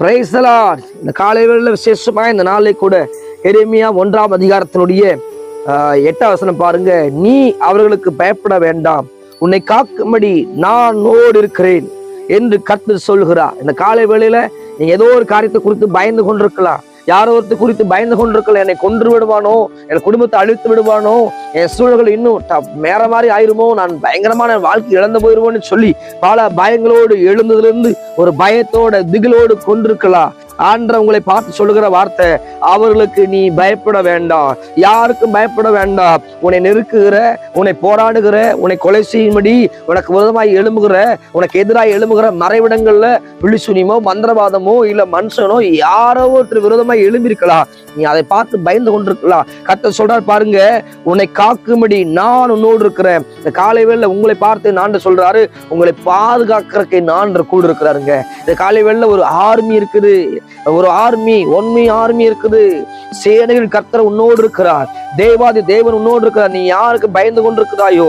Praise the Lord. இந்த காலையில விசேஷமா இந்த நாளை கூட எரேமியா 1ஆம் அதிகாரத்தினுடைய 8ஆம் வசனம் பாருங்க. நீ அவர்களுக்கு பயப்பட வேண்டாம், உன்னை காக்கும்படி நான் இருக்கிறேன் என்று கர்த்தர் சொல்கிறார். இந்த காலை வேளையில நீங்க ஏதோ ஒரு காரியத்தை குறித்து பயந்து கொண்டிருக்கலாம். யாரோ ஒருத்தர் குறித்து பயந்து கொண்டிருக்கலாம். என்னை கொன்று விடுவானோ, என் குடும்பத்தை அழித்து விடுவானோ, என் சூழல்கள் இன்னும் வேற மாதிரி ஆயிருமோ, நான் பயங்கரமான வாழ்க்கை இழந்து போயிருவோன்னு சொல்லி பல பயங்களோடு எழுந்ததிலிருந்து ஒரு பயத்தோட திகிலோடு கொண்டிருக்கலாம். ஆண்டவர் உங்களை பார்த்து சொல்லுகிற வார்த்தை, அவர்களுக்கு நீ பயப்பட வேண்டாம், யாருக்கும் பயப்பட வேண்டாம். உன்னை நெருக்குகிற, உன்னை போராடுகிற, உன்னை கொலை செய்யும்படி உனக்கு விரோதமாய் எழும்புகிற, உனக்கு எதிராக எழும்புகிற மறைவிடங்கள்ல விழிசுனியமோ மந்திரவாதமோ இல்ல மனுஷனோ யாரோ ஒருத்தர் விரோதமாய் எழும்பியிருக்கலாம். நீ அதை பார்த்து பயந்து கொண்டிருக்கலாம். கர்த்தர் சொல்றார் பாருங்க, உன்னை காக்கும்படி நான் உன்னோடு இருக்கிறேன். இந்த காலை வேளையில உங்களை பார்த்து நான் சொல்றாரு, உங்களை பாதுகாக்கிறதுக்கு நான் கூட இருக்கிறாருங்க. இந்த காலை வேளையில ஒரு ஆர்மி இருக்குது, ஒரு ஆர்மி இருக்குது. சேனைகள் கர்த்தர் உன்னோடு இருக்கிறார். தேவாதி தேவன் உன்னோடு இருக்கிறார். நீ யாருக்கு பயந்து கொண்டிருக்கிறாயோ,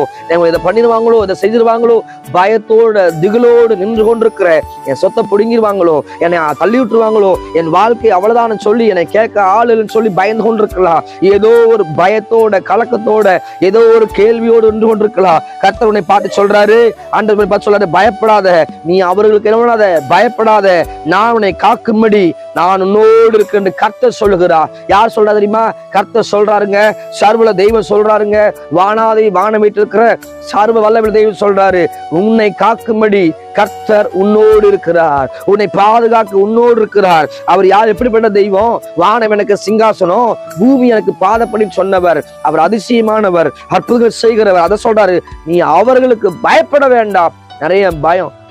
இதை பண்ணிடுவாங்களோ, இதை செய்திருவாங்களோ, பயத்தோட திகிலோடு நின்று கொண்டிருக்கிற, என் சொத்தை பிடுங்கிடுவாங்களோ, என்னை தள்ளி விட்டுருவாங்களோ, என் வாழ்க்கை அவ்வளவுதான் சொல்லி என்னை கேட்க ஆளுன்னு சொல்லி பயந்து கொண்டிருக்கலாம். ஏதோ ஒரு பயத்தோட கலக்கத்தோட ஏதோ ஒரு கேள்வியோடு நின்று கொண்டிருக்கலாம். கர்த்தர் உன்னை பார்த்து சொல்றாரு, ஆண்டவர் பார்த்து சொல்றாரு, பயப்படாத, நீ அவர்களுக்கு என்ன பண்ணாத, பயப்படாத, நான் உன்னை காக்கும்படி நான் உன்னோடு இருக்கேன் கர்த்தர் சொல்லுகிறார். யார் சொல்றா தெரியுமா? கர்த்தர் சொல்றாருங்க. சர்வல தெய்வம் சொல்றாருங்க. வானாதி வானம் இருக்கிற சர்வ வல்லமை தெய்வம் சொல்றாரு, உன்னை காக்கும்படி கர்த்தர் உன்னோடு இருக்கிறார், உன்னை பாதுகாக்க உன்னோடு இருக்கிறார். அவர் யார்? எப்படிப்பட்ட தெய்வம்? வானம் எனக்கு சிங்காசனம், பூமி எனக்கு பாதப்படி சொன்னவர், அவர் அதிசயமானவர், அற்புதங்கள் செய்கிறவர். அதை சொல்றாரு, நீ அவர்களுக்கு பயப்பட வேண்டாம். நிறைய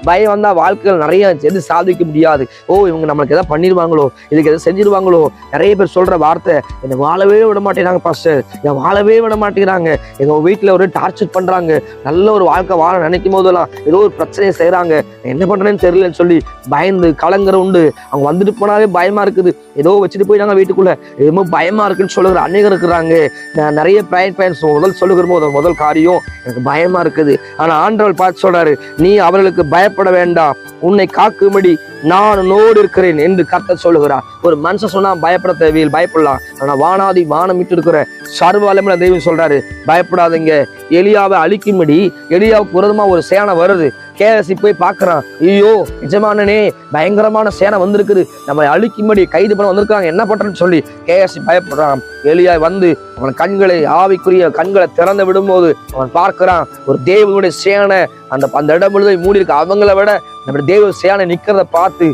பயம் வந்தா வாழ்க்கைகள் நிறைய எது சாதிக்க முடியாது. இவங்க நம்மளுக்கு எதாவது பண்ணிடுவாங்களோ, இதுக்கு எதாவது செஞ்சிருவாங்களோ. நிறைய பேர் சொல்ற வார்த்தை, என்னை வாழவே விட மாட்டேங்கிறாங்க பாஸ்டர், என் வாழவே விட மாட்டேங்கிறாங்க, எங்க வீட்டுல ஒரு டார்ச்சர் பண்றாங்க, நல்ல ஒரு வாழ்க்கை வாழ நினைக்கும் போதெல்லாம் ஏதோ ஒரு பிரச்சனையை செய்யறாங்க, என்ன பண்றேன்னு தெரியலன்னு சொல்லி பயந்து கலங்குற உண்டு. அவங்க வந்துட்டு போனாலே பயமா இருக்குது, ஏதோ வச்சுட்டு போயிட்டாங்க வீட்டுக்குள்ள, ஏதோ பயமா இருக்குன்னு சொல்லுகிற அநேகர் இருக்கிறாங்க. நிறைய பயன்ஸ் முதல் சொல்லுகிற போது முதல் காரியம் எனக்கு பயமா இருக்குது. ஆனா ஆண்டவர் பார்த்து சொல்றாரு, நீ அவர்களுக்கு பயப்பட வேண்டாம், உன்னை காக்கும்படி நான் உன்னோடு இருக்கிறேன் என்று கர்த்தர் சொல்லுகிறார். ஒரு மனுஷன் சொன்னா பயப்பட தேவையில் பயப்படலாம். ஆனா வானாதி வானம் விட்டு இருக்கிற சர்வ வல்லமையுள்ள தெய்வம் சொல்றாரு, பயப்படாதீங்க. எலியாவை அழிக்கும்படி எலியாவுக்கு விரோதமா ஒரு சேனை வருது. கேஎஸ்சி போய் பாக்குறான், ஐயோ நிஜமானனே, பயங்கரமான சேனை வந்திருக்குது, நம்ம அழிக்கும்படி கைது பண்ண வந்திருக்காங்க, என்ன பண்றேன்னு சொல்லி கேஎஸ்சி பயப்படுறான். எலியா வந்து அவன் கண்களை, ஆவிக்குரிய கண்களை திறந்து விடும்போது அவன் பார்க்கிறான், ஒரு தேவனுடைய சேனை அந்த இடம் முழுதை மூடி இருக்கு. அவங்கள விட நம்ம தேவ சேனை நிக்கிறத பார்த்து